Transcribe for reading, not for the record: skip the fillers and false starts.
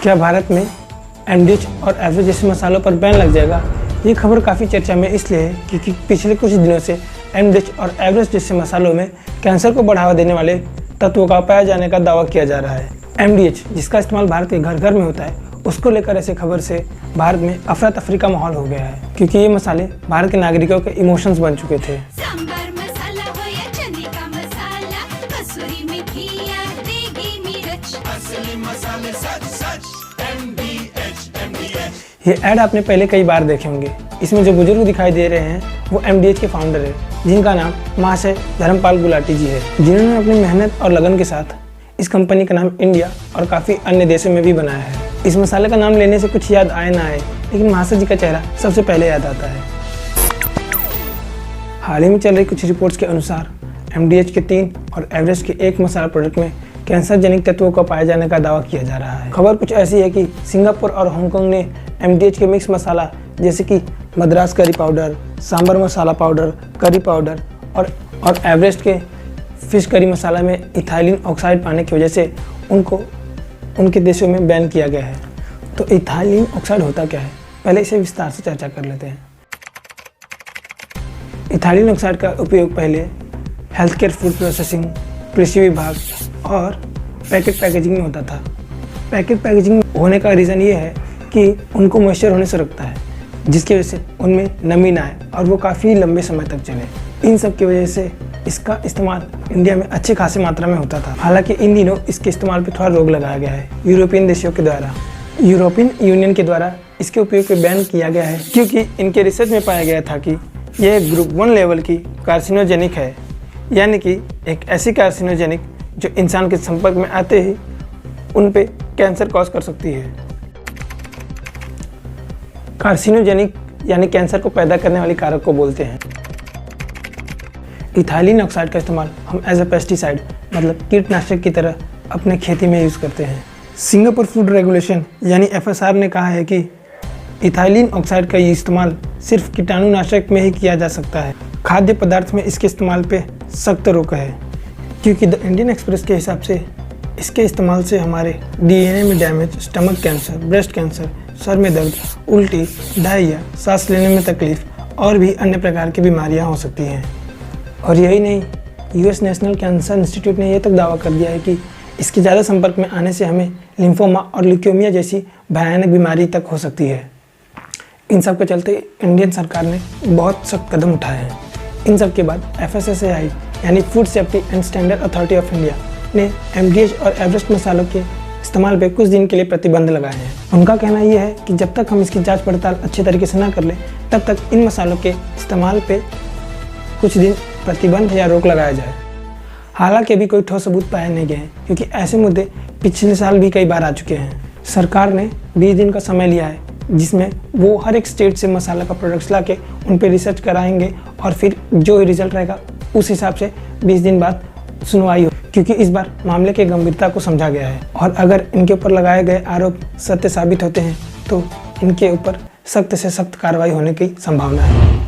क्या भारत में एमडीएच और एवरेस्ट जैसे मसालों पर बैन लग जाएगा? ये खबर काफ़ी चर्चा में इसलिए है क्योंकि पिछले कुछ दिनों से एमडीएच और एवरेस्ट जैसे मसालों में कैंसर को बढ़ावा देने वाले तत्वों का पाया जाने का दावा किया जा रहा है। एमडीएच जिसका इस्तेमाल भारत के घर घर में होता है, उसको लेकर ऐसे खबर से भारत में अफरा तफरी का माहौल हो गया है क्योंकि ये मसाले भारत के नागरिकों के इमोशंस बन चुके थे। ये ऐड आपने पहले कई बार देखे होंगे। इसमें जो बुजुर्ग दिखाई दे रहे हैं वो एमडीएच के फाउंडर है, जिनका नाम महाशय धर्मपाल गुलाटी जी है, जिन्होंने अपनी मेहनत और लगन के साथ इस कंपनी का नाम इंडिया और काफ़ी अन्य देशों में भी बनाया है। इस मसाले का नाम लेने से कुछ याद आए ना आए, लेकिन महाशय जी का चेहरा सबसे पहले याद आता है। हाल ही में चल रही कुछ रिपोर्ट्स के अनुसार एमडीएच के 3 और एवरेस्ट के 1 मसाला प्रोडक्ट में कैंसर जनित तत्वों का पाए जाने का दावा किया जा रहा है। खबर कुछ ऐसी है कि सिंगापुर और हांगकांग ने एमडीएच के मिक्स मसाला जैसे कि मद्रास करी पाउडर, सांबर मसाला पाउडर, करी पाउडर और एवरेस्ट के फिश करी मसाला में इथाइलिन ऑक्साइड पाने की वजह से उनके देशों में बैन किया गया है। तो इथाइलिन ऑक्साइड होता क्या है, पहले इसे विस्तार से चर्चा कर लेते हैं। इथाइलिन ऑक्साइड का उपयोग पहले हेल्थ केयर, फूड प्रोसेसिंग, कृषि विभाग और पैकेजिंग में होता था। पैकेजिंग होने का रीज़न ये है कि उनको मॉइस्चर होने से रोकता है, जिसकी वजह से उनमें नमी ना आए और वो काफ़ी लंबे समय तक चले। इन सब की वजह से इसका इस्तेमाल इंडिया में अच्छी खासी मात्रा में होता था। हालांकि इन दिनों इसके इस्तेमाल पर थोड़ा रोक लगाया गया है यूरोपियन देशों के द्वारा। यूरोपियन यूनियन के द्वारा इसके उपयोग पर बैन किया गया है क्योंकि इनके रिसर्च में पाया गया था कि यह ग्रुप 1 लेवल की कार्सिनोजेनिक है, यानी कि एक ऐसी कार्सिनोजेनिक जो इंसान के संपर्क में आते ही उन पे कैंसर कॉज कर सकती है। कार्सिनोजेनिक यानी कैंसर को पैदा करने वाली कारक को बोलते हैं। इथाइलिन ऑक्साइड का इस्तेमाल हम एज ए पेस्टिसाइड मतलब कीटनाशक की तरह अपने खेती में यूज़ करते हैं। सिंगापुर फूड रेगुलेशन यानी एफएसआर ने कहा है कि इथाइलिन ऑक्साइड का ये इस्तेमाल सिर्फ कीटाणुनाशक में ही किया जा सकता है। खाद्य पदार्थ में इसके इस्तेमाल पे सख्त रोक है क्योंकि द इंडियन एक्सप्रेस के हिसाब से इसके इस्तेमाल से हमारे डीएनए में damage, stomach cancer, breast cancer, sir में दर्द, उल्टी, डायरिया, सांस लेने में तकलीफ और भी अन्य प्रकार की बीमारियां हो सकती हैं। और यही नहीं, यूएस नेशनल कैंसर इंस्टीट्यूट ने यह तक दावा कर दिया है कि इसके ज़्यादा संपर्क में आने से हमें लिम्फोमा और ल्यूकेमिया जैसी भयानक बीमारी तक हो सकती है। इन सब के चलते इंडियन सरकार ने बहुत सख्त कदम उठाए हैं। इन सब के बाद FSSAI यानी food safety and standard authority of India ने एमडीएच और एवरेस्ट मसालों के इस्तेमाल पे कुछ दिन के लिए प्रतिबंध लगाए हैं। उनका कहना यह है कि जब तक हम इसकी जांच पड़ताल अच्छे तरीके से ना कर लें, तब तक इन मसालों के इस्तेमाल पे कुछ दिन प्रतिबंध या रोक लगाया जाए। हालांकि अभी कोई ठोस सबूत पाए नहीं गए हैं क्योंकि ऐसे मुद्दे पिछले साल भी कई बार आ चुके हैं। सरकार ने 20 दिन का समय लिया है जिसमें वो हर एक स्टेट से मसाला का प्रोडक्ट्स लाके उन पे रिसर्च कराएंगे और फिर जो रिजल्ट रहेगा उस हिसाब से 20 दिन बाद सुनवाई हो, क्योंकि इस बार मामले की गंभीरता को समझा गया है और अगर इनके ऊपर लगाए गए आरोप सत्य साबित होते हैं तो इनके ऊपर सख्त से सख्त कार्रवाई होने की संभावना है।